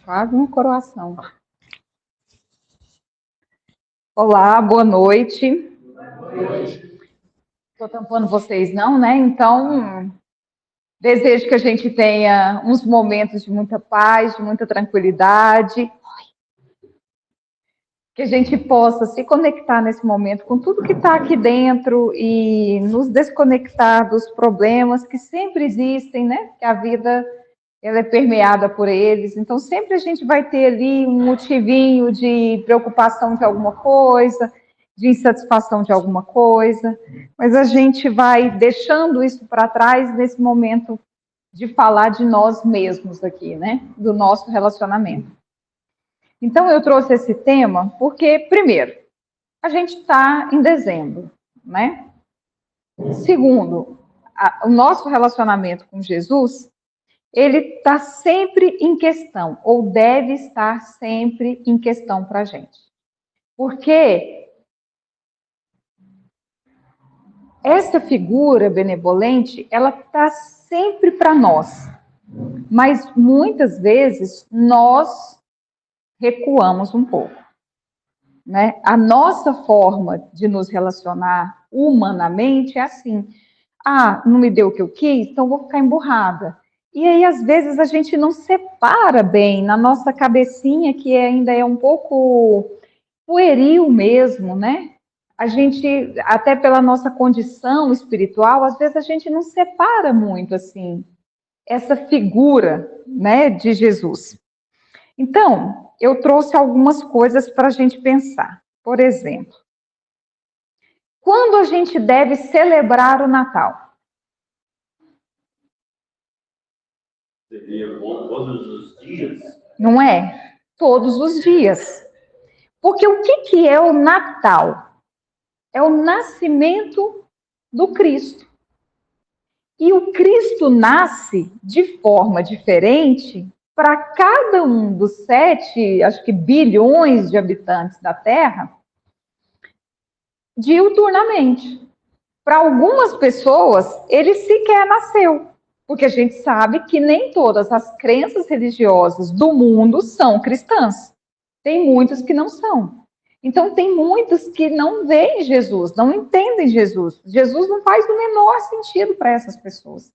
Quase uma coroação. Olá, boa noite. Estou tampando vocês não, né? Então, desejo que a gente tenha uns momentos de muita paz, de muita tranquilidade, que a gente possa se conectar nesse momento com tudo que está aqui dentro e nos desconectar dos problemas que sempre existem, né? Que a vida ela é permeada por eles, então sempre a gente vai ter ali um motivinho de preocupação de alguma coisa, de insatisfação de alguma coisa, mas a gente vai deixando isso para trás nesse momento de falar de nós mesmos aqui, né? Do nosso relacionamento. Então eu trouxe esse tema porque, primeiro, a gente está em dezembro, né? Segundo, o nosso relacionamento com Jesus ele está sempre em questão, ou deve estar sempre em questão para a gente. Porque essa figura benevolente, ela está sempre para nós. Mas muitas vezes nós recuamos um pouco. Né? A nossa forma de nos relacionar humanamente é assim. Ah, não me deu o que eu quis, então vou ficar emburrada. E aí, às vezes, a gente não separa bem na nossa cabecinha, que ainda é um pouco pueril mesmo, né? A gente, até pela nossa condição espiritual, às vezes a gente não separa muito, assim, essa figura, né, de Jesus. Então, eu trouxe algumas coisas para a gente pensar. Por exemplo, quando a gente deve celebrar o Natal? Seria todos os dias? Não é? Todos os dias. Porque o que é o Natal? É o nascimento do Cristo. E o Cristo nasce de forma diferente para cada um dos 7, acho que bilhões de habitantes da Terra, diuturnamente. Para algumas pessoas, ele sequer nasceu, porque a gente sabe que nem todas as crenças religiosas do mundo são cristãs. Tem muitas que não são. Então, tem muitos que não veem Jesus, não entendem Jesus. Jesus não faz o menor sentido para essas pessoas.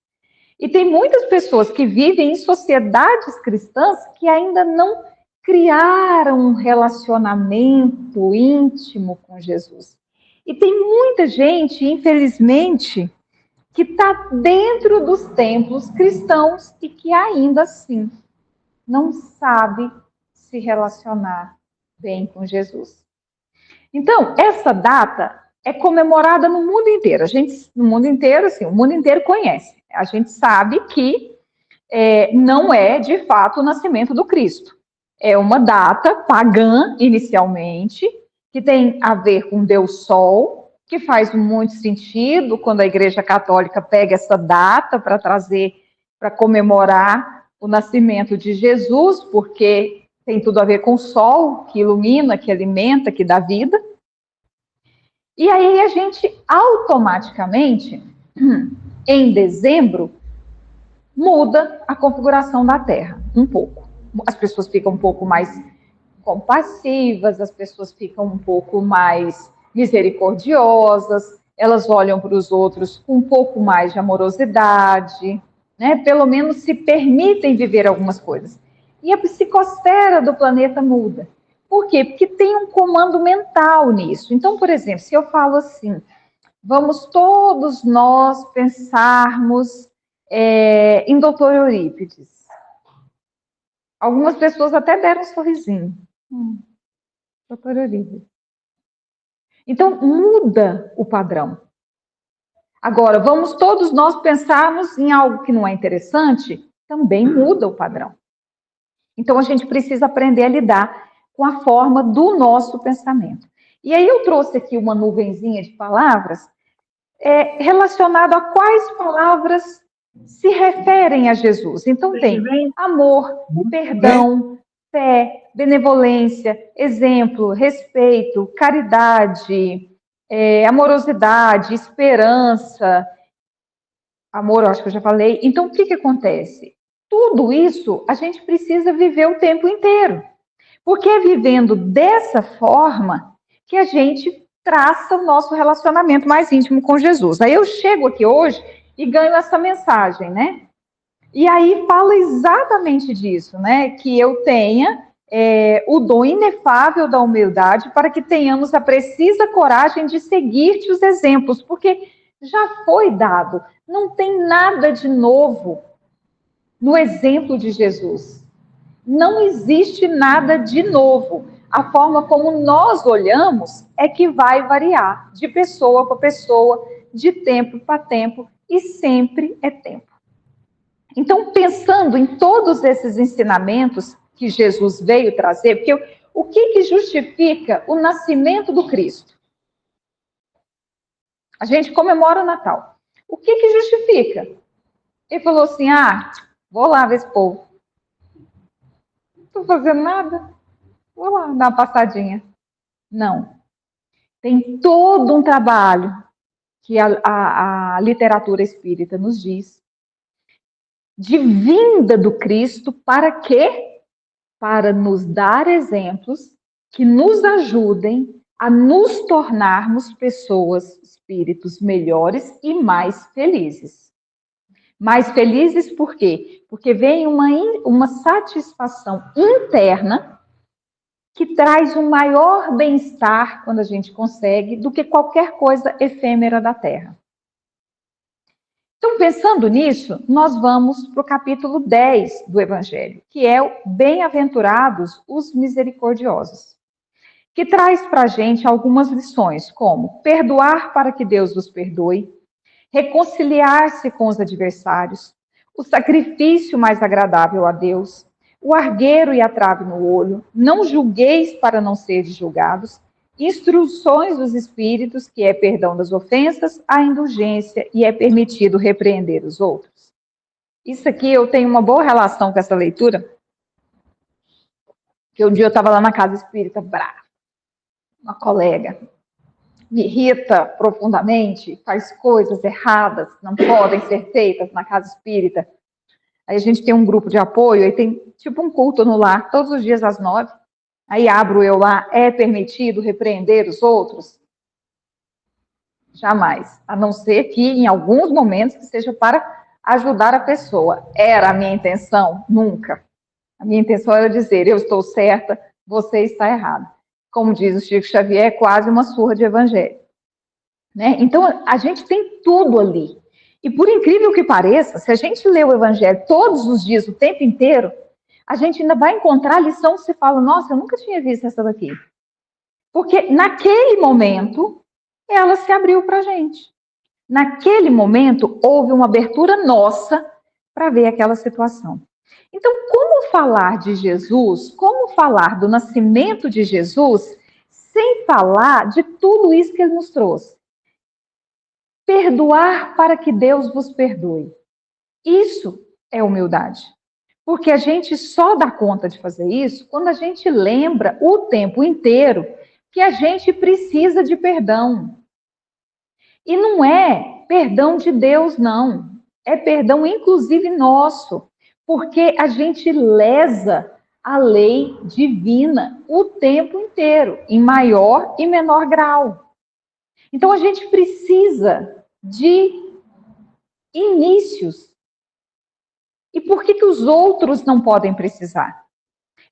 E tem muitas pessoas que vivem em sociedades cristãs que ainda não criaram um relacionamento íntimo com Jesus. E tem muita gente, infelizmente, que está dentro dos templos cristãos e que ainda assim não sabe se relacionar bem com Jesus. Então, essa data é comemorada no mundo inteiro. A gente, no mundo inteiro, assim, o mundo inteiro conhece. A gente sabe que não é, de fato, o nascimento do Cristo. É uma data pagã, inicialmente, que tem a ver com Deus Sol, que faz muito sentido quando a Igreja Católica pega essa data para trazer, para comemorar o nascimento de Jesus, porque tem tudo a ver com o Sol, que ilumina, que alimenta, que dá vida. E aí a gente automaticamente, em dezembro, muda a configuração da Terra um pouco. As pessoas ficam um pouco mais compassivas, as pessoas ficam um pouco mais misericordiosas, elas olham para os outros com um pouco mais de amorosidade, né? Pelo menos se permitem viver algumas coisas. E a psicosfera do planeta muda. Por quê? Porque tem um comando mental nisso. Então, por exemplo, se eu falo assim, vamos todos nós pensarmos em Doutor Eurípides. Algumas pessoas até deram um sorrisinho. Doutor Eurípides. Então, muda o padrão. Agora, vamos todos nós pensarmos em algo que não é interessante, também muda o padrão. Então, a gente precisa aprender a lidar com a forma do nosso pensamento. E aí eu trouxe aqui uma nuvenzinha de palavras relacionado a quais palavras se referem a Jesus. Então tem amor, perdão, fé, benevolência, exemplo, respeito, caridade, amorosidade, esperança, amor, eu acho que eu já falei. Então o que acontece? tudo isso a gente precisa viver o tempo inteiro. Porque é vivendo dessa forma que a gente traça o nosso relacionamento mais íntimo com Jesus. Aí eu chego aqui hoje e ganho essa mensagem, né? E aí fala exatamente disso, né? Que eu tenha o dom inefável da humildade para que tenhamos a precisa coragem de seguir-te os exemplos, porque já foi dado, não tem nada de novo no exemplo de Jesus. Não existe nada de novo. A forma como nós olhamos é que vai variar de pessoa para pessoa, de tempo para tempo, e sempre é tempo. Então, pensando em todos esses ensinamentos que Jesus veio trazer, porque o que justifica o nascimento do Cristo? A gente comemora o Natal. O que justifica? Ele falou assim, vou lá ver esse povo. Não estou fazendo nada. Vou lá dar uma passadinha. Não. Tem todo um trabalho que a literatura espírita nos diz de vinda do Cristo para quê? Para nos dar exemplos que nos ajudem a nos tornarmos pessoas, espíritos melhores e mais felizes. Mais felizes por quê? Porque vem uma satisfação interna que traz um maior bem-estar quando a gente consegue do que qualquer coisa efêmera da Terra. Então, pensando nisso, nós vamos para o capítulo 10 do Evangelho, que é o Bem-aventurados os misericordiosos, que traz para a gente algumas lições, como perdoar para que Deus vos perdoe, reconciliar-se com os adversários, o sacrifício mais agradável a Deus, o argueiro e a trave no olho, não julgueis para não seres julgados, instruções dos espíritos, que é perdão das ofensas, a indulgência e é permitido repreender os outros. Isso aqui eu tenho uma boa relação com essa leitura, que um dia eu estava lá na casa espírita, brava, uma colega, me irrita profundamente, faz coisas erradas, não podem ser feitas na casa espírita. Aí a gente tem um grupo de apoio, aí tem tipo um culto no lar, todos os dias às 9. Aí abro eu lá, é permitido repreender os outros? Jamais. A não ser que em alguns momentos que seja para ajudar a pessoa. Era a minha intenção? Nunca. A minha intenção era dizer, eu estou certa, você está errado. Como diz o Chico Xavier, é quase uma surra de evangelho. Né? Então, a gente tem tudo ali. E por incrível que pareça, se a gente lê o evangelho todos os dias, o tempo inteiro, a gente ainda vai encontrar a lição que você fala, nossa, eu nunca tinha visto essa daqui. Porque naquele momento, ela se abriu para a gente. Naquele momento, houve uma abertura nossa para ver aquela situação. Então, como falar de Jesus, como falar do nascimento de Jesus, sem falar de tudo isso que ele nos trouxe? Perdoar para que Deus vos perdoe. Isso é humildade. Porque a gente só dá conta de fazer isso quando a gente lembra o tempo inteiro que a gente precisa de perdão. E não é perdão de Deus, não. É perdão, inclusive, nosso. Porque a gente lesa a lei divina o tempo inteiro, em maior e menor grau. Então, a gente precisa de inícios. E por que os outros não podem precisar?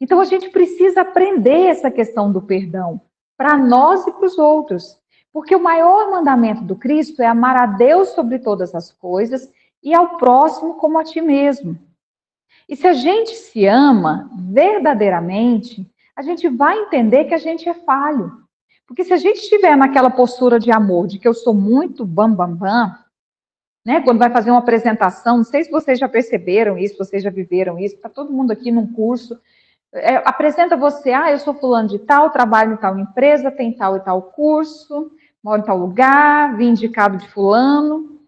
Então, a gente precisa aprender essa questão do perdão para nós e para os outros. Porque o maior mandamento do Cristo é amar a Deus sobre todas as coisas e ao próximo como a ti mesmo. E se a gente se ama verdadeiramente, a gente vai entender que a gente é falho. Porque se a gente estiver naquela postura de amor, de que eu sou muito bam, né? Quando vai fazer uma apresentação, não sei se vocês já perceberam isso, vocês já viveram isso, está todo mundo aqui num curso, apresenta você, eu sou fulano de tal, trabalho em tal empresa, tem tal e tal curso, moro em tal lugar, vim indicado de fulano.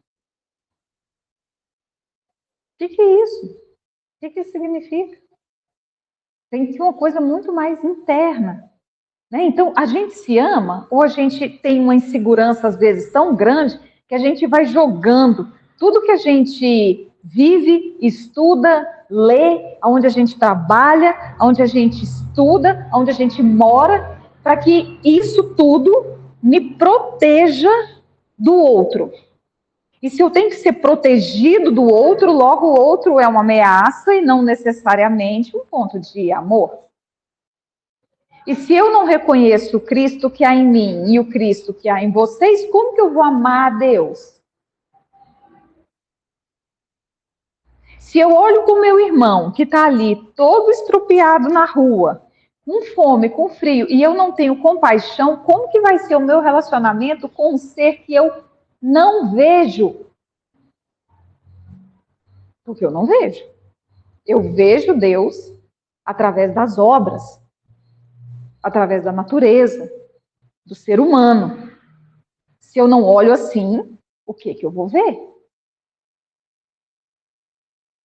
O que é isso? O que isso significa? Tem que ser uma coisa muito mais interna. Né? Então, a gente se ama, ou a gente tem uma insegurança, às vezes, tão grande, que a gente vai jogando tudo que a gente vive, estuda, lê, onde a gente trabalha, onde a gente estuda, onde a gente mora, para que isso tudo me proteja do outro. E se eu tenho que ser protegido do outro, logo o outro é uma ameaça e não necessariamente um ponto de amor. E se eu não reconheço o Cristo que há em mim e o Cristo que há em vocês, como que eu vou amar a Deus? Se eu olho para o meu irmão, que está ali todo estrupiado na rua, com fome, com frio, e eu não tenho compaixão, como que vai ser o meu relacionamento com um ser que eu não vejo? Porque eu não vejo. Eu vejo Deus através das obras, através da natureza, do ser humano. Se eu não olho assim, o que eu vou ver?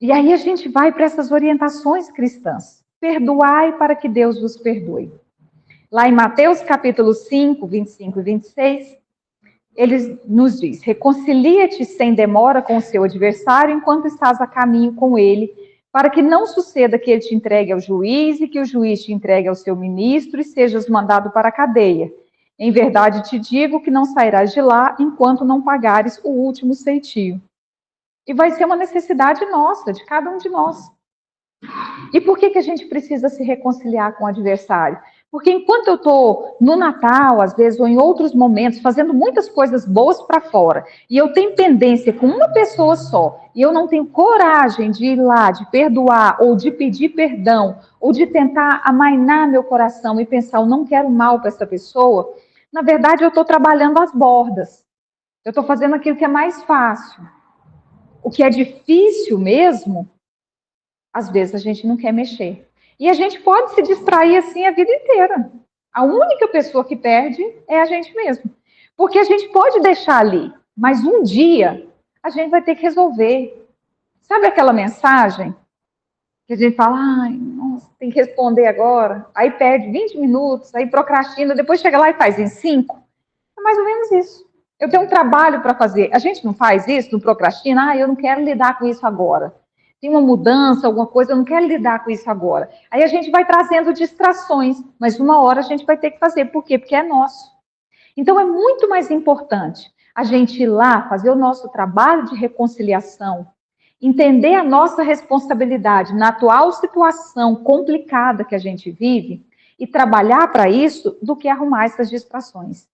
E aí a gente vai para essas orientações cristãs. Perdoai para que Deus vos perdoe. Lá em Mateus capítulo 5, 25 e 26, ele nos diz: reconcilia-te sem demora com o seu adversário enquanto estás a caminho com ele, para que não suceda que ele te entregue ao juiz e que o juiz te entregue ao seu ministro e sejas mandado para a cadeia. Em verdade te digo que não sairás de lá enquanto não pagares o último ceitio. E vai ser uma necessidade nossa, de cada um de nós. E por que a gente precisa se reconciliar com o adversário? Porque enquanto eu estou no Natal, às vezes, ou em outros momentos, fazendo muitas coisas boas para fora, e eu tenho pendência com uma pessoa só, e eu não tenho coragem de ir lá, de perdoar, ou de pedir perdão, ou de tentar amainar meu coração e pensar, eu não quero mal para essa pessoa, na verdade, eu estou trabalhando às bordas. Eu estou fazendo aquilo que é mais fácil. O que é difícil mesmo, às vezes a gente não quer mexer. E a gente pode se distrair assim a vida inteira. A única pessoa que perde é a gente mesmo. Porque a gente pode deixar ali, mas um dia a gente vai ter que resolver. Sabe aquela mensagem que a gente fala, ai, nossa, tem que responder agora. Aí perde 20 minutos, aí procrastina, depois chega lá e faz em 5. É mais ou menos isso. Eu tenho um trabalho para fazer. A gente não faz isso, não procrastina, eu não quero lidar com isso agora. Tem uma mudança, alguma coisa, eu não quero lidar com isso agora. Aí a gente vai trazendo distrações, mas uma hora a gente vai ter que fazer. Por quê? Porque é nosso. Então é muito mais importante a gente ir lá, fazer o nosso trabalho de reconciliação, entender a nossa responsabilidade na atual situação complicada que a gente vive e trabalhar para isso, do que arrumar essas distrações.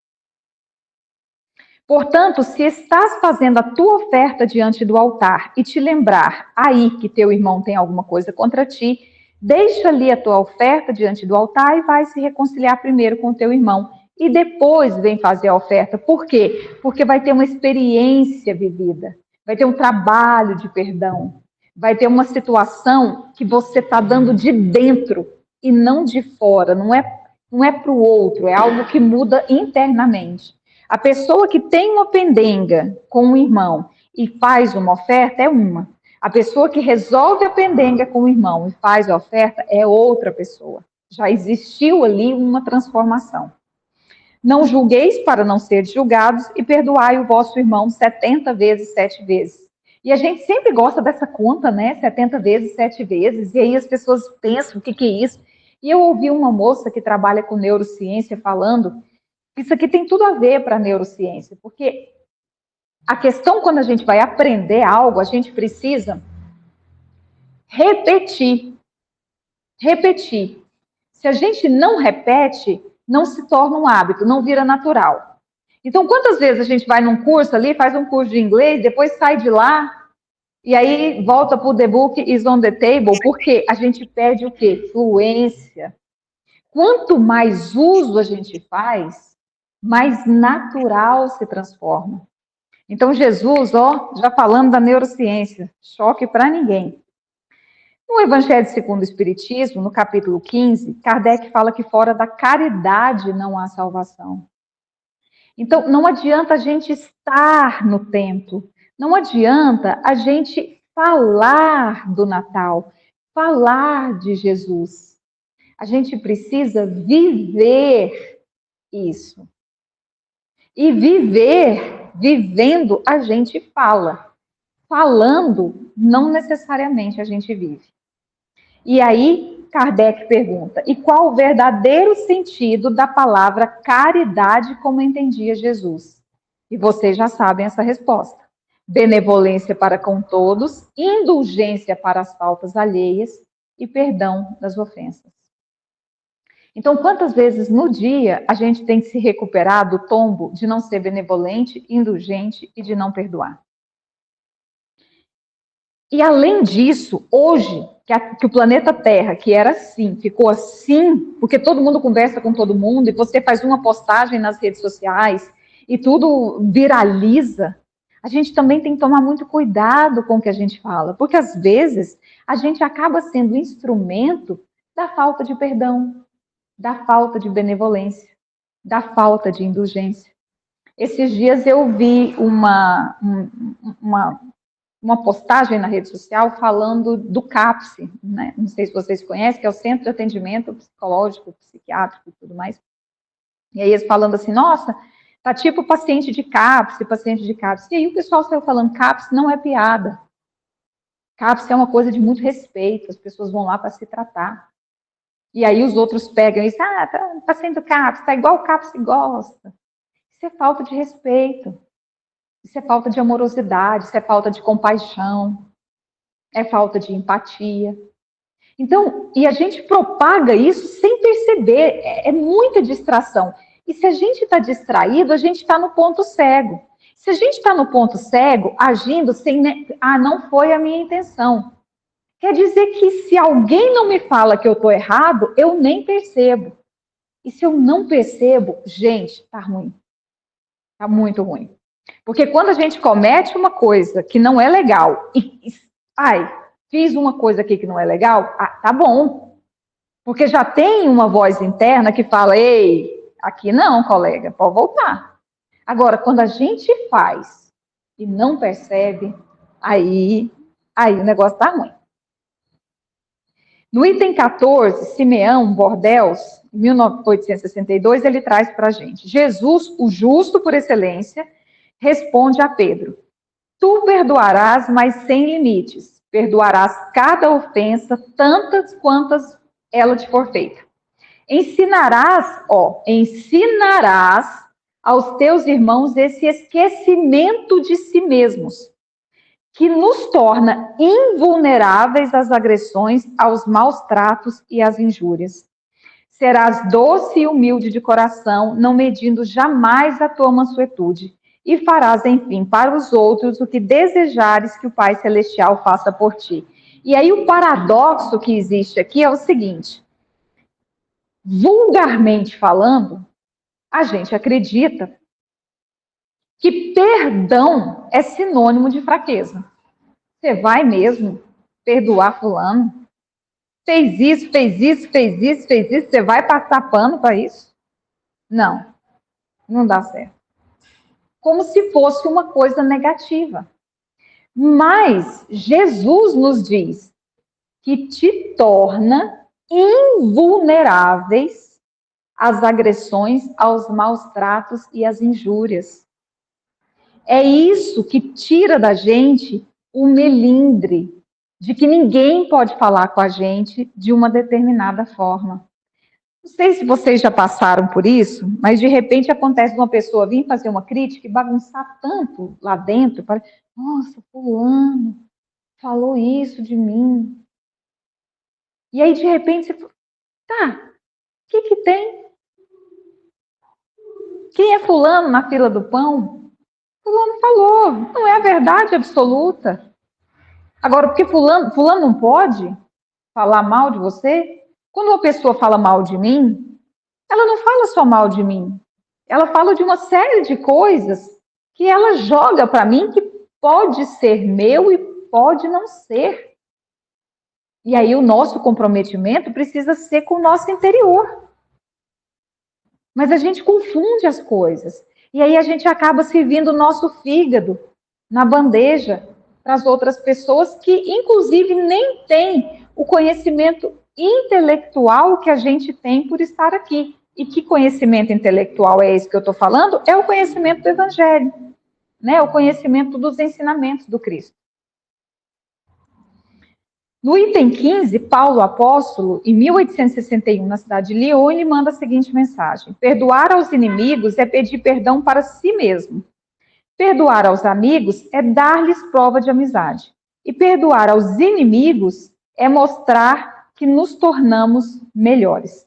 Portanto, se estás fazendo a tua oferta diante do altar e te lembrar aí que teu irmão tem alguma coisa contra ti, deixa ali a tua oferta diante do altar e vai se reconciliar primeiro com o teu irmão. E depois vem fazer a oferta. Por quê? Porque vai ter uma experiência vivida, vai ter um trabalho de perdão, vai ter uma situação que você está dando de dentro e não de fora. Não é para o outro, é algo que muda internamente. A pessoa que tem uma pendenga com um irmão e faz uma oferta é uma. A pessoa que resolve a pendenga com o irmão e faz a oferta é outra pessoa. Já existiu ali uma transformação. Não julgueis para não ser julgados e perdoai o vosso irmão 70 vezes, 7 vezes. E a gente sempre gosta dessa conta, né? 70 vezes, 7 vezes. E aí as pessoas pensam, o que é isso? E eu ouvi uma moça que trabalha com neurociência falando. Isso aqui tem tudo a ver para a neurociência, porque a questão quando a gente vai aprender algo, a gente precisa repetir. Repetir. Se a gente não repete, não se torna um hábito, não vira natural. Então, quantas vezes a gente vai num curso ali, faz um curso de inglês, depois sai de lá, e aí volta para o the book is on the table, porque a gente perde o quê? Fluência. Quanto mais uso a gente faz, mais natural se transforma. Então, Jesus, já falando da neurociência, choque para ninguém. No Evangelho segundo o Espiritismo, no capítulo 15, Kardec fala que fora da caridade não há salvação. Então, não adianta a gente estar no templo, não adianta a gente falar do Natal, falar de Jesus. A gente precisa viver isso. E vivendo, a gente fala. Falando, não necessariamente a gente vive. E aí, Kardec pergunta, e qual o verdadeiro sentido da palavra caridade como entendia Jesus? E vocês já sabem essa resposta. Benevolência para com todos, indulgência para as faltas alheias e perdão das ofensas. Então, quantas vezes no dia a gente tem que se recuperar do tombo de não ser benevolente, indulgente e de não perdoar? E além disso, hoje, que o planeta Terra, que era assim, ficou assim, porque todo mundo conversa com todo mundo, e você faz uma postagem nas redes sociais, e tudo viraliza, a gente também tem que tomar muito cuidado com o que a gente fala, porque às vezes a gente acaba sendo instrumento da falta de perdão, da falta de benevolência, da falta de indulgência. Esses dias eu vi uma postagem na rede social falando do CAPS, né? Não sei se vocês conhecem, que é o Centro de Atendimento Psicológico, Psiquiátrico e tudo mais. E aí eles falando assim, nossa, tá tipo paciente de CAPS, paciente de CAPS. E aí o pessoal saiu falando, CAPS não é piada. CAPS é uma coisa de muito respeito, as pessoas vão lá para se tratar. E aí os outros pegam e dizem, tá paciente do CAPS, tá igual o CAPS gosta. Isso é falta de respeito. Isso é falta de amorosidade, isso é falta de compaixão, é falta de empatia. Então, e a gente propaga isso sem perceber, é muita distração. E se a gente está distraído, a gente está no ponto cego. Se a gente está no ponto cego, agindo sem, não foi a minha intenção. Quer dizer que se alguém não me fala que eu estou errado, eu nem percebo. E se eu não percebo, gente, tá ruim. Tá muito ruim. Porque quando a gente comete uma coisa que não é legal, fiz uma coisa aqui que não é legal, tá bom. Porque já tem uma voz interna que fala, ei, aqui não, colega, pode voltar. Agora, quando a gente faz e não percebe, aí o negócio tá ruim. No item 14, Simeão Bordels, em 1862, ele traz para a gente, Jesus, o justo por excelência, responde a Pedro, tu perdoarás, mas sem limites. Perdoarás cada ofensa, tantas quantas ela te for feita. Ensinarás aos teus irmãos esse esquecimento de si mesmos, que nos torna invulneráveis às agressões, aos maus tratos e às injúrias. Serás doce e humilde de coração, não medindo jamais a tua mansuetude, e farás, enfim, para os outros o que desejares que o Pai Celestial faça por ti. E aí o paradoxo que existe aqui é o seguinte, vulgarmente falando, a gente acredita que perdão é sinônimo de fraqueza. Você vai mesmo perdoar fulano? Fez isso, você vai passar pano para isso? Não, não dá certo. Como se fosse uma coisa negativa. Mas Jesus nos diz que te torna invulneráveis às agressões, aos maus tratos e às injúrias. É isso que tira da gente o melindre de que ninguém pode falar com a gente de uma determinada forma. Não sei se vocês já passaram por isso, mas de repente acontece uma pessoa vir fazer uma crítica e bagunçar tanto lá dentro, para, nossa, fulano falou isso de mim. E aí de repente você fala, tá, o que tem? Quem é fulano na fila do pão? Fulano falou, não é a verdade absoluta. Agora, porque fulano não pode falar mal de você? Quando uma pessoa fala mal de mim, ela não fala só mal de mim. Ela fala de uma série de coisas que ela joga para mim que pode ser meu e pode não ser. E aí o nosso comprometimento precisa ser com o nosso interior. Mas a gente confunde as coisas. E aí a gente acaba servindo o nosso fígado na bandeja para as outras pessoas que, inclusive, nem têm o conhecimento intelectual que a gente tem por estar aqui. E que conhecimento intelectual é esse que eu estou falando? É o conhecimento do Evangelho, né? O conhecimento dos ensinamentos do Cristo. No item 15, Paulo apóstolo, em 1861, na cidade de Lyon, ele manda a seguinte mensagem: perdoar aos inimigos é pedir perdão para si mesmo. Perdoar aos amigos é dar-lhes prova de amizade. E perdoar aos inimigos é mostrar que nos tornamos melhores.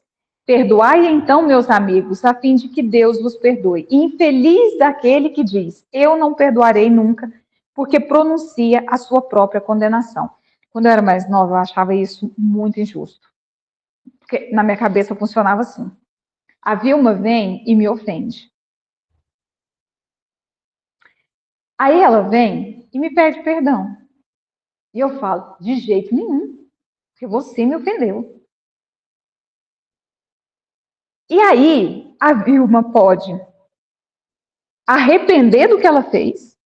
Perdoai então, meus amigos, a fim de que Deus vos perdoe. E infeliz daquele que diz: eu não perdoarei nunca, porque pronuncia a sua própria condenação. Quando eu era mais nova, eu achava isso muito injusto. Porque na minha cabeça funcionava assim: a Vilma vem e me ofende. Aí ela vem e me pede perdão. E eu falo: de jeito nenhum, porque você me ofendeu. E aí, a Vilma pode arrepender do que ela fez,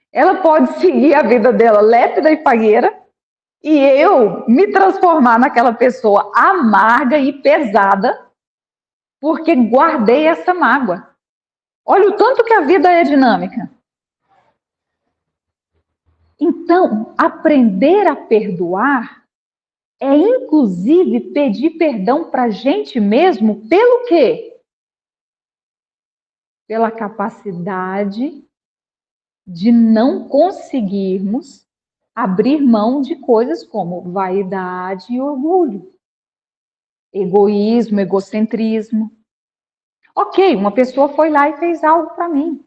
ela pode seguir a vida dela lépida e fagueira, e eu me transformar naquela pessoa amarga e pesada, porque guardei essa mágoa. Olha o tanto que a vida é dinâmica. Então, aprender a perdoar é, inclusive, pedir perdão para a gente mesmo pelo quê? Pela capacidade de não conseguirmos abrir mão de coisas como vaidade e orgulho, egoísmo, egocentrismo. Ok, uma pessoa foi lá e fez algo para mim.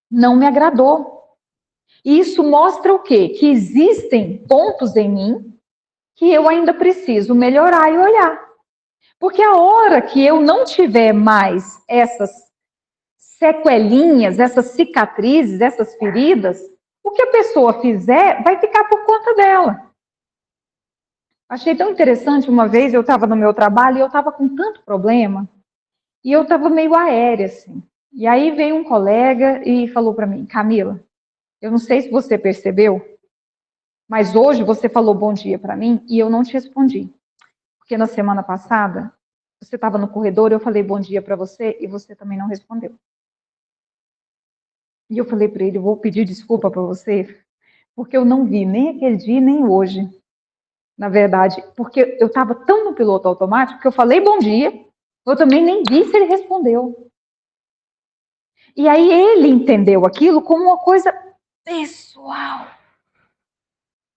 Não me agradou. E isso mostra o quê? Que existem pontos em mim que eu ainda preciso melhorar e olhar. Porque a hora que eu não tiver mais essas sequelinhas, essas cicatrizes, essas feridas, o que a pessoa fizer vai ficar por conta dela. Achei tão interessante, uma vez eu estava no meu trabalho e eu estava com tanto problema, e eu estava meio aérea, assim. E aí veio um colega e falou para mim: Camila, eu não sei se você percebeu, mas hoje você falou bom dia para mim e eu não te respondi. Porque na semana passada, você estava no corredor, eu falei bom dia para você e você também não respondeu. E eu falei para ele: eu vou pedir desculpa para você, porque eu não vi nem aquele dia nem hoje. Na verdade, porque eu estava tão no piloto automático que eu falei bom dia, eu também nem vi se ele respondeu. E aí ele entendeu aquilo como uma coisa pessoal.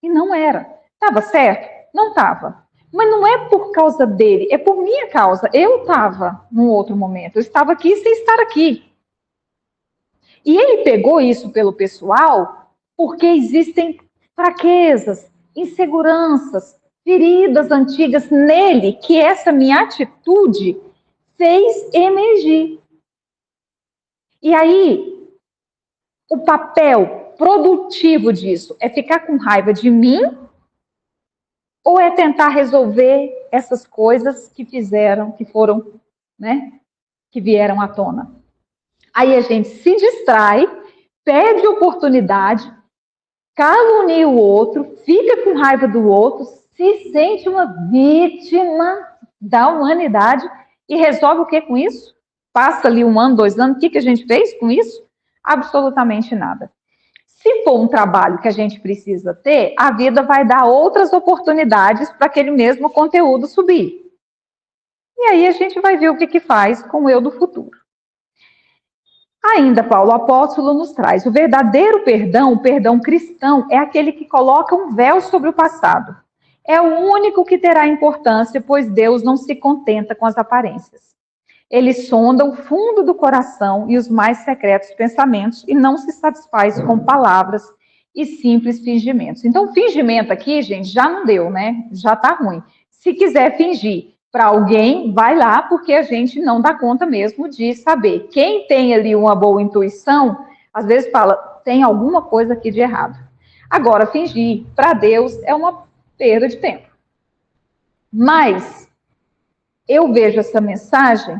E não era. Estava certo? Não estava. Mas não é por causa dele, é por minha causa. Eu estava num outro momento, eu estava aqui sem estar aqui. E ele pegou isso pelo pessoal porque existem fraquezas, inseguranças, feridas antigas nele que essa minha atitude fez emergir. E aí, o papel produtivo disso é ficar com raiva de mim ou é tentar resolver essas coisas que fizeram, que foram, né, que vieram à tona? Aí a gente se distrai, perde oportunidade, calunia o outro, fica com raiva do outro, se sente uma vítima da humanidade e resolve o que com isso? Passa ali 1 ano, 2 anos, o que a gente fez com isso? Absolutamente nada. Se for um trabalho que a gente precisa ter, a vida vai dar outras oportunidades para aquele mesmo conteúdo subir. E aí a gente vai ver o que faz com o eu do futuro. Ainda Paulo apóstolo nos traz: o verdadeiro perdão, o perdão cristão, é aquele que coloca um véu sobre o passado. É o único que terá importância, pois Deus não se contenta com as aparências. Ele sonda o fundo do coração e os mais secretos pensamentos e não se satisfaz com palavras e simples fingimentos. Então, fingimento aqui, gente, já não deu, né? Já tá ruim. Se quiser fingir para alguém, vai lá, porque a gente não dá conta mesmo de saber. Quem tem ali uma boa intuição, às vezes fala: tem alguma coisa aqui de errado. Agora, fingir para Deus é uma perda de tempo. Mas eu vejo essa mensagem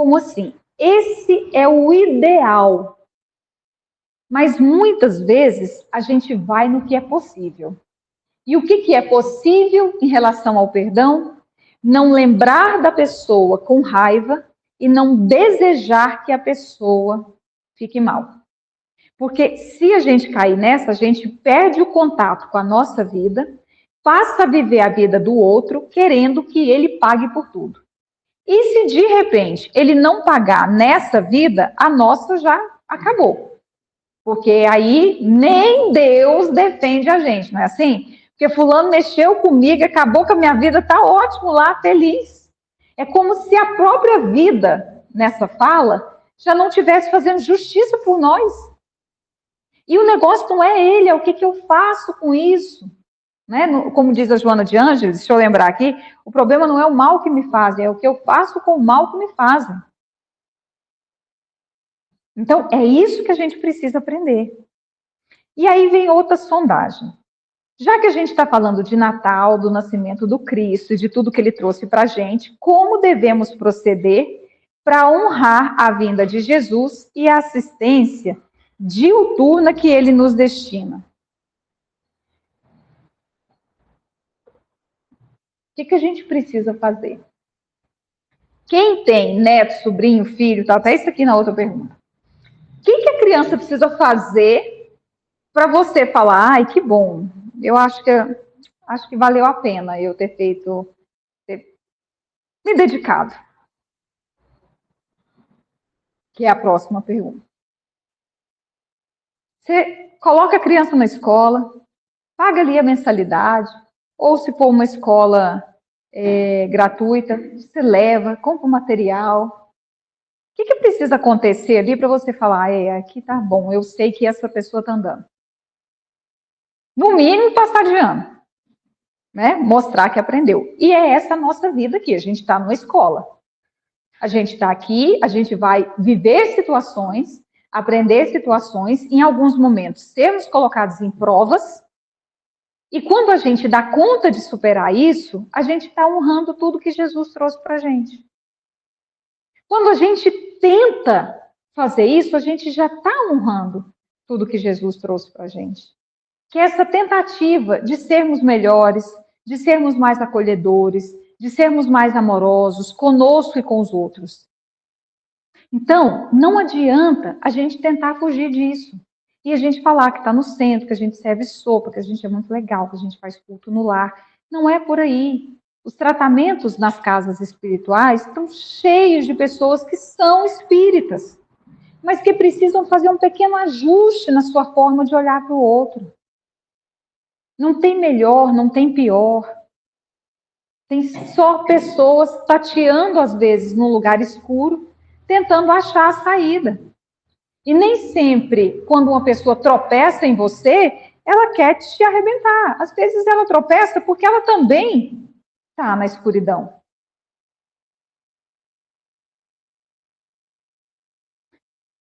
como assim: esse é o ideal. Mas muitas vezes a gente vai no que é possível. E o que é possível em relação ao perdão? Não lembrar da pessoa com raiva e não desejar que a pessoa fique mal. Porque se a gente cair nessa, a gente perde o contato com a nossa vida, passa a viver a vida do outro, querendo que ele pague por tudo. E se de repente ele não pagar nessa vida, a nossa já acabou. Porque aí nem Deus defende a gente, não é assim? Porque fulano mexeu comigo, acabou com a minha vida, tá ótimo lá, feliz. É como se a própria vida, nessa fala, já não estivesse fazendo justiça por nós. E o negócio não é ele, é o que eu faço com isso. Né? Como diz a Joana de Ângeles, deixa eu lembrar aqui, o problema não é o mal que me fazem, é o que eu faço com o mal que me fazem. Então, é isso que a gente precisa aprender. E aí vem outra sondagem. Já que a gente está falando de Natal, do nascimento do Cristo e de tudo que ele trouxe para a gente, como devemos proceder para honrar a vinda de Jesus e a assistência diuturna que ele nos destina? O que a gente precisa fazer? Quem tem neto, sobrinho, filho, tá até isso aqui na outra pergunta. O que a criança precisa fazer para você falar, ai, que bom, eu acho que valeu a pena eu ter me dedicado? Que é a próxima pergunta. Você coloca a criança na escola, paga ali a mensalidade, ou se for uma escola gratuita, você leva, compra o material. O que precisa acontecer ali para você falar, aqui tá bom, eu sei que essa pessoa está andando? No mínimo, passar de ano. Né? Mostrar que aprendeu. E é essa a nossa vida aqui, a gente está numa escola. A gente está aqui, a gente vai viver situações, aprender situações, em alguns momentos sermos colocados em provas, e quando a gente dá conta de superar isso, a gente está honrando tudo que Jesus trouxe para a gente. Quando a gente tenta fazer isso, a gente já está honrando tudo que Jesus trouxe para a gente. Que é essa tentativa de sermos melhores, de sermos mais acolhedores, de sermos mais amorosos conosco e com os outros. Então, não adianta a gente tentar fugir disso. E a gente falar que está no centro, que a gente serve sopa, que a gente é muito legal, que a gente faz culto no lar. Não é por aí. Os tratamentos nas casas espirituais estão cheios de pessoas que são espíritas, mas que precisam fazer um pequeno ajuste na sua forma de olhar para o outro. Não tem melhor, não tem pior. Tem só pessoas tateando, às vezes, num lugar escuro, tentando achar a saída. E nem sempre, quando uma pessoa tropeça em você, ela quer te arrebentar. Às vezes ela tropeça porque ela também está na escuridão.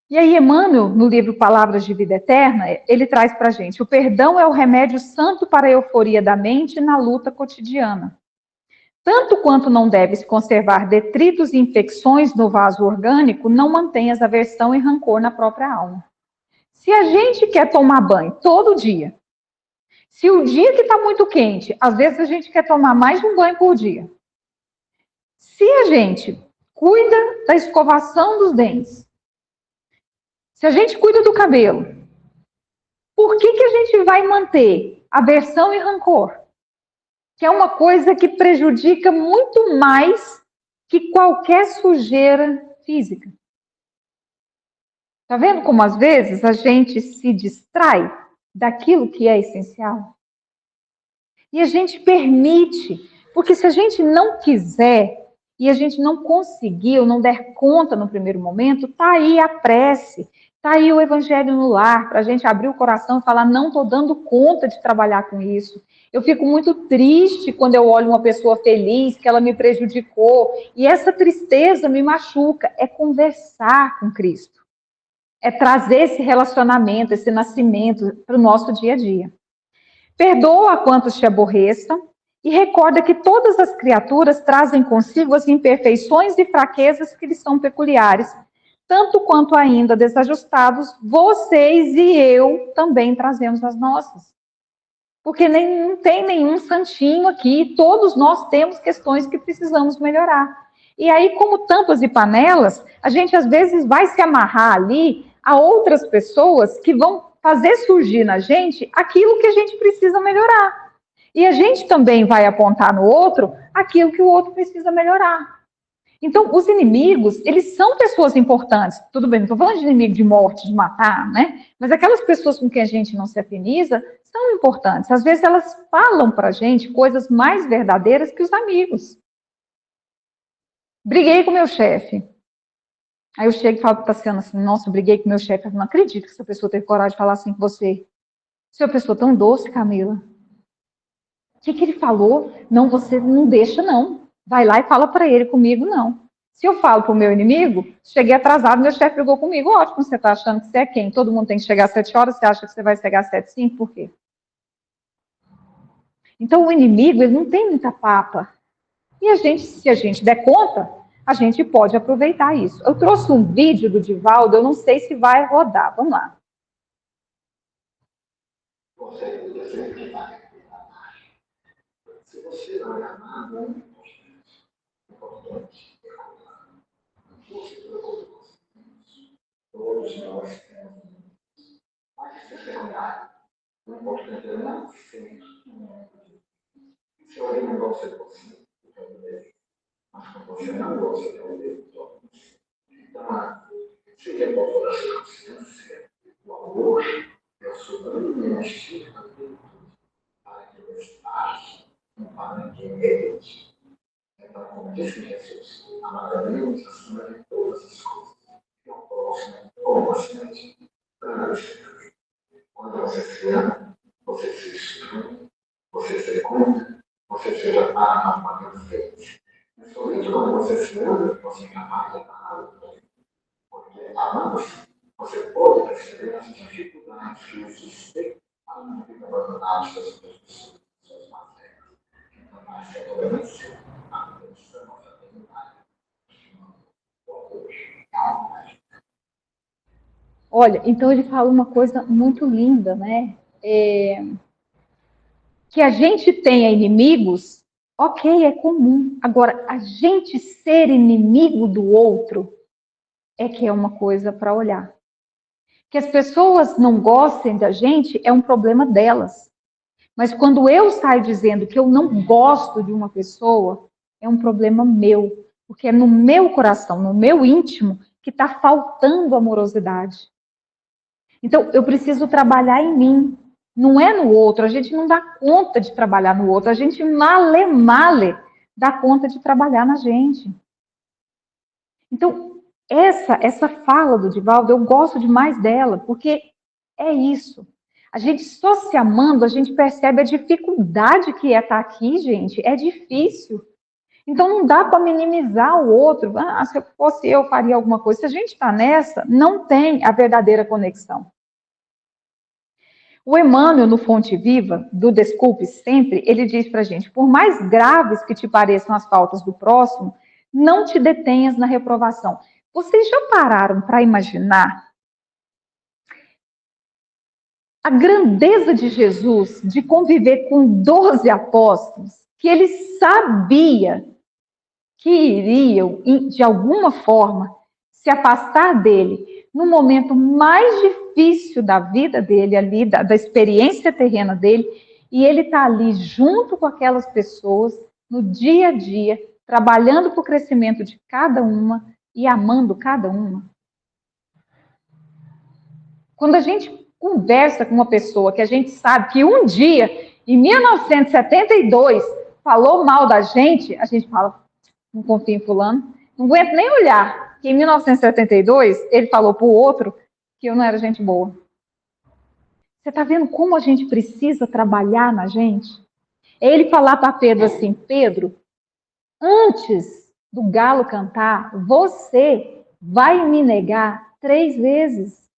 E aí, Emmanuel, no livro Palavras de Vida Eterna, ele traz para a gente: o perdão é o remédio santo para a euforia da mente na luta cotidiana. Tanto quanto não deves conservar detritos e infecções no vaso orgânico, não mantenhas aversão e rancor na própria alma. Se a gente quer tomar banho todo dia, se o dia que está muito quente, às vezes a gente quer tomar mais de um banho por dia. Se a gente cuida da escovação dos dentes, se a gente cuida do cabelo, por que a gente vai manter aversão e rancor? Que é uma coisa que prejudica muito mais que qualquer sujeira física. Tá vendo como às vezes a gente se distrai daquilo que é essencial? E a gente permite, porque se a gente não quiser e a gente não conseguir ou não der conta no primeiro momento, tá aí a prece, tá aí o evangelho no lar, para a gente abrir o coração e falar, não estou dando conta de trabalhar com isso. Eu fico muito triste quando eu olho uma pessoa feliz, que ela me prejudicou, e essa tristeza me machuca. É conversar com Cristo. É trazer esse relacionamento, esse nascimento para o nosso dia a dia. Perdoa a quantos te aborreçam e recorda que todas as criaturas trazem consigo as imperfeições e fraquezas que lhes são peculiares, tanto quanto ainda desajustados, vocês e eu também trazemos as nossas. Porque não tem nenhum santinho aqui, todos nós temos questões que precisamos melhorar. E aí, como tampas e panelas, a gente às vezes vai se amarrar ali a outras pessoas que vão fazer surgir na gente aquilo que a gente precisa melhorar. E a gente também vai apontar no outro aquilo que o outro precisa melhorar. Então, os inimigos, eles são pessoas importantes. Tudo bem, não estou falando de inimigo de morte, de matar, né? Mas aquelas pessoas com quem a gente não se afiniza são importantes. Às vezes elas falam para a gente coisas mais verdadeiras que os amigos. Briguei com meu chefe. Aí eu chego e falo para o Tassiano assim, nossa, eu briguei com meu chefe. Eu não acredito que essa pessoa teve coragem de falar assim com você. Você é uma pessoa tão doce, Camila. O que ele falou? Não, você não deixa, não. Vai lá e fala para ele, comigo, não. Se eu falo para o meu inimigo, cheguei atrasado, meu chefe brigou comigo. Ótimo, você está achando que você é quem? Todo mundo tem que chegar às 7 horas, você acha que você vai chegar às 7h05? Por quê? Então, o inimigo, ele não tem muita papa. E a gente, se a gente der conta, a gente pode aproveitar isso. Eu trouxe um vídeo do Divaldo, eu não sei se vai rodar. Vamos lá. Se você não é amado, todos nós temos. Mas se você olhar, o importante é não ser. Se alguém não gosta de você, mas quando você não gosta de alguém, então, seja qual for a circunstância, o amor é o sublime instinto para que você age, para que medite. Então, como disse Jesus, amaremos acima de todas as coisas, e ao próximo como bastante. Quando você se ama, você se exclui, você se conta, você seja para uma frente. Somente quando você se ama, você é capaz de amar. Porque amando-se, você pode perceber as dificuldades que existem para não ficar abandonados das outras pessoas, das suas matérias. Então, essa tolerância, a proteção, a fraternidade, olha, então ele fala uma coisa muito linda, né? Que a gente tenha inimigos, ok, é comum. Agora, a gente ser inimigo do outro é que é uma coisa para olhar. Que as pessoas não gostem da gente é um problema delas. Mas quando eu saio dizendo que eu não gosto de uma pessoa, é um problema meu. Porque é no meu coração, no meu íntimo, que está faltando amorosidade. Então, eu preciso trabalhar em mim. Não é no outro. A gente não dá conta de trabalhar no outro. A gente male dá conta de trabalhar na gente. Então, essa fala do Divaldo, eu gosto demais dela, porque é isso. A gente só se amando, a gente percebe a dificuldade que é estar aqui, gente. É difícil. Então, não dá para minimizar o outro. Ah, se fosse eu, faria alguma coisa. Se a gente está nessa, não tem a verdadeira conexão. O Emmanuel, no Fonte Viva, do Desculpe Sempre, ele diz para a gente, por mais graves que te pareçam as faltas do próximo, não te detenhas na reprovação. Vocês já pararam para imaginar a grandeza de Jesus de conviver com 12 apóstolos, que ele sabia que iriam, de alguma forma, se afastar dele no momento mais difícil da vida dele, ali, da experiência terrena dele, e ele está ali junto com aquelas pessoas, no dia a dia, trabalhando para o crescimento de cada uma e amando cada uma. Quando a gente conversa com uma pessoa que a gente sabe que um dia, em 1972, falou mal da gente, a gente fala, não confio em fulano, não aguento nem olhar, que em 1972 ele falou para o outro que eu não era gente boa. Você está vendo como a gente precisa trabalhar na gente? É ele falar para Pedro assim, Pedro, antes do galo cantar, você vai me negar 3 vezes.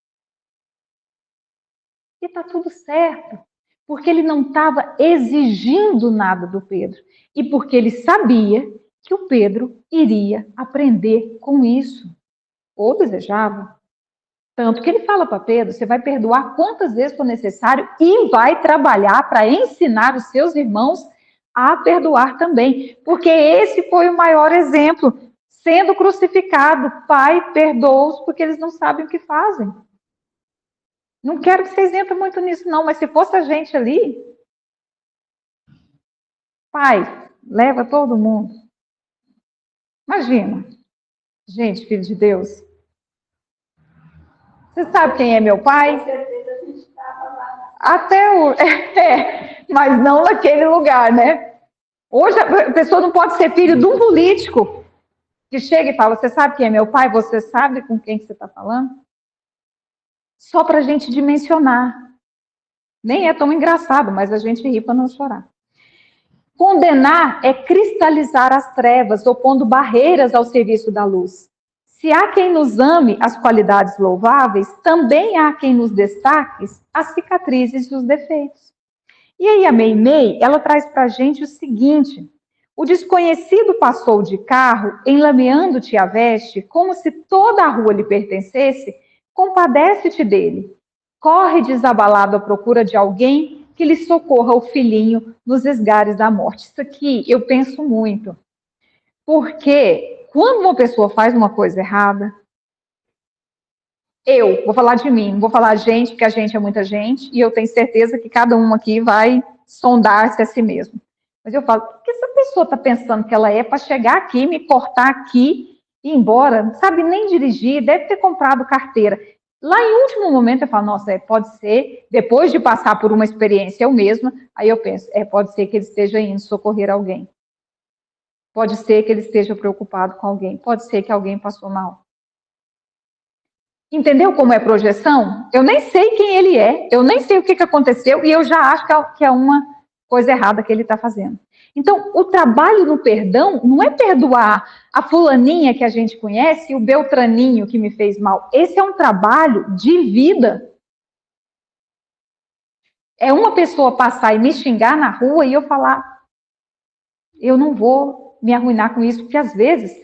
E está tudo certo, porque ele não estava exigindo nada do Pedro. E porque ele sabia que o Pedro iria aprender com isso, ou desejava. Tanto que ele fala para Pedro, você vai perdoar quantas vezes for necessário e vai trabalhar para ensinar os seus irmãos a perdoar também. Porque esse foi o maior exemplo. Sendo crucificado, Pai, perdoa-os porque eles não sabem o que fazem. Não quero que vocês entrem muito nisso, não, mas se fosse a gente ali, Pai, leva todo mundo. Imagina. Gente, filho de Deus. Você sabe quem é meu pai? Com certeza a gente estava lá. Até o... mas não naquele lugar, né? Hoje a pessoa não pode ser filho de um político que chega e fala, você sabe quem é meu pai? Você sabe com quem que você está falando? Só para a gente dimensionar. Nem é tão engraçado, mas a gente ri para não chorar. Condenar é cristalizar as trevas, opondo barreiras ao serviço da luz. Se há quem nos ame as qualidades louváveis, também há quem nos destaque as cicatrizes e os defeitos. E aí a Meimei, ela traz para a gente o seguinte: o desconhecido passou de carro, enlameando-te a veste, como se toda a rua lhe pertencesse, compadece-te dele. Corre desabalado à procura de alguém que lhe socorra o filhinho nos esgares da morte. Isso aqui eu penso muito. Porque quando uma pessoa faz uma coisa errada, eu vou falar de mim, não vou falar gente, porque a gente é muita gente, e eu tenho certeza que cada um aqui vai sondar-se a si mesmo. Mas eu falo, o que essa pessoa está pensando que ela é para chegar aqui, me cortar aqui e ir embora? Não sabe nem dirigir, deve ter comprado carteira. Lá em último momento eu falo, nossa, pode ser, depois de passar por uma experiência eu mesma, aí eu penso, pode ser que ele esteja indo socorrer alguém. Pode ser que ele esteja preocupado com alguém, pode ser que alguém passou mal. Entendeu como é projeção? Eu nem sei quem ele é, eu nem sei o que aconteceu e eu já acho que é uma coisa errada que ele está fazendo. Então, o trabalho no perdão não é perdoar a fulaninha que a gente conhece e o beltraninho que me fez mal. Esse é um trabalho de vida. É uma pessoa passar e me xingar na rua e eu falar, eu não vou me arruinar com isso, porque às vezes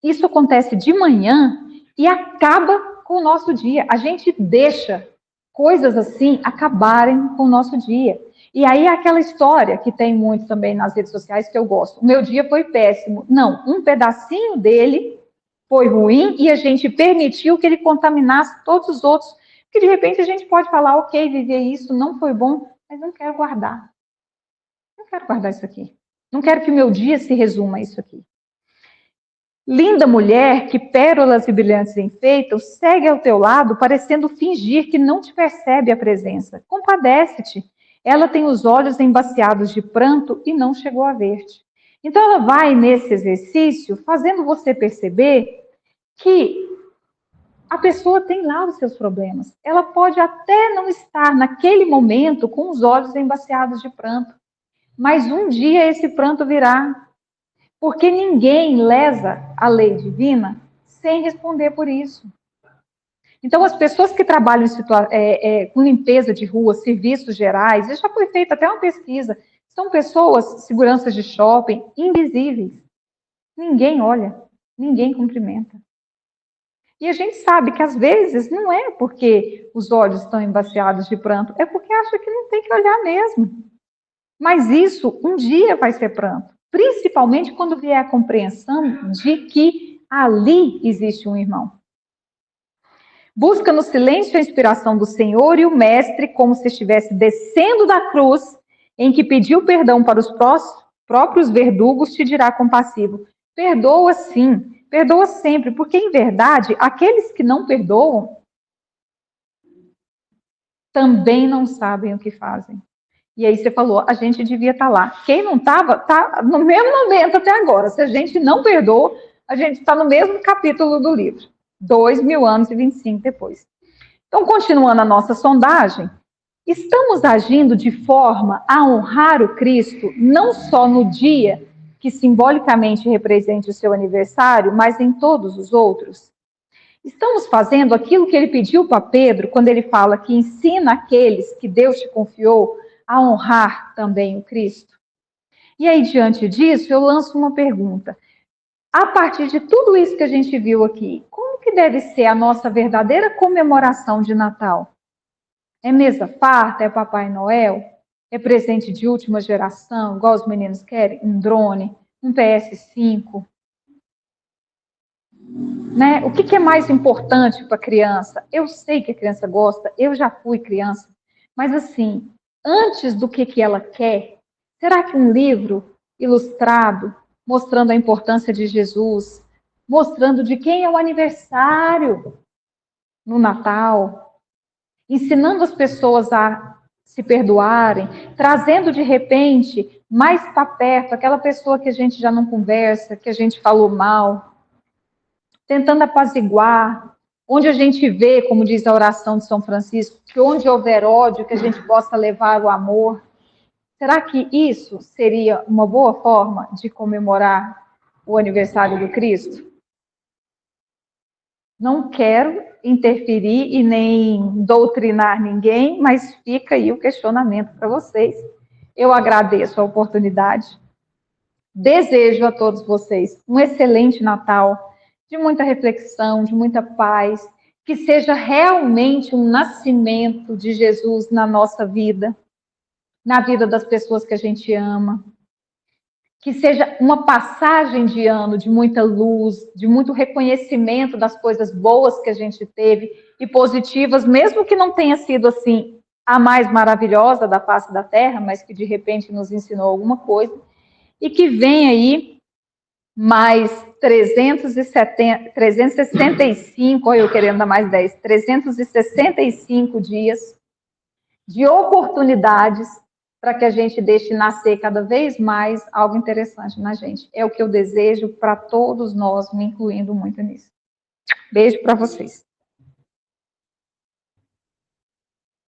isso acontece de manhã e acaba com o nosso dia. A gente deixa coisas assim acabarem com o nosso dia. E aí aquela história que tem muito também nas redes sociais que eu gosto. O meu dia foi péssimo. Não, um pedacinho dele foi ruim e a gente permitiu que ele contaminasse todos os outros. Porque de repente a gente pode falar, ok, viver isso não foi bom, mas não quero guardar. Não quero guardar isso aqui. Não quero que o meu dia se resuma a isso aqui. Linda mulher, que pérolas e brilhantes enfeitam, segue ao teu lado, parecendo fingir que não te percebe a presença. Compadece-te. Ela tem os olhos embaciados de pranto e não chegou a ver-te. Então, ela vai nesse exercício fazendo você perceber que a pessoa tem lá os seus problemas. Ela pode até não estar naquele momento com os olhos embaciados de pranto, mas um dia esse pranto virá. Porque ninguém lesa a lei divina sem responder por isso. Então, as pessoas que trabalham com limpeza de rua, serviços gerais, já foi feita até uma pesquisa, são pessoas, seguranças de shopping, invisíveis. Ninguém olha, ninguém cumprimenta. E a gente sabe que, às vezes, não é porque os olhos estão embaciados de pranto, é porque acha que não tem que olhar mesmo. Mas isso, um dia vai ser pranto. Principalmente quando vier a compreensão de que ali existe um irmão. Busca no silêncio a inspiração do Senhor e o Mestre, como se estivesse descendo da cruz, em que pediu perdão para os próprios verdugos, te dirá compassivo: perdoa sim, perdoa sempre, porque em verdade, aqueles que não perdoam também não sabem o que fazem. E aí você falou, a gente devia estar lá. Quem não estava, está no mesmo momento até agora. Se a gente não perdoa, a gente está no mesmo capítulo do livro. 2000 anos e 25 depois. Então, continuando a nossa sondagem, estamos agindo de forma a honrar o Cristo, não só no dia que simbolicamente represente o seu aniversário, mas em todos os outros? Estamos fazendo aquilo que ele pediu para Pedro, quando ele fala que ensina aqueles que Deus te confiou a honrar também o Cristo? E aí, diante disso, eu lanço uma pergunta. A partir de tudo isso que a gente viu aqui, como que deve ser a nossa verdadeira comemoração de Natal? É mesa farta? É Papai Noel? É presente de última geração, igual os meninos querem? Um drone? Um PS5? Né? O que é mais importante para a criança? Eu sei que a criança gosta, eu já fui criança, mas assim, antes do que ela quer, será que um livro ilustrado, mostrando a importância de Jesus, mostrando de quem é o aniversário no Natal, ensinando as pessoas a se perdoarem, trazendo de repente mais para perto aquela pessoa que a gente já não conversa, que a gente falou mal, tentando apaziguar, onde a gente vê, como diz a oração de São Francisco, que onde houver ódio, que a gente possa levar o amor. Será que isso seria uma boa forma de comemorar o aniversário do Cristo? Não quero interferir e nem doutrinar ninguém, mas fica aí o questionamento para vocês. Eu agradeço a oportunidade. Desejo a todos vocês um excelente Natal, de muita reflexão, de muita paz, que seja realmente um nascimento de Jesus na nossa vida, na vida das pessoas que a gente ama. Que seja uma passagem de ano de muita luz, de muito reconhecimento das coisas boas que a gente teve e positivas, mesmo que não tenha sido assim a mais maravilhosa da face da Terra, mas que de repente nos ensinou alguma coisa, e que vem aí mais 365, olha eu querendo dar mais 10, 365 dias de oportunidades para que a gente deixe nascer cada vez mais algo interessante na gente. É o que eu desejo para todos nós, me incluindo muito nisso. Beijo para vocês.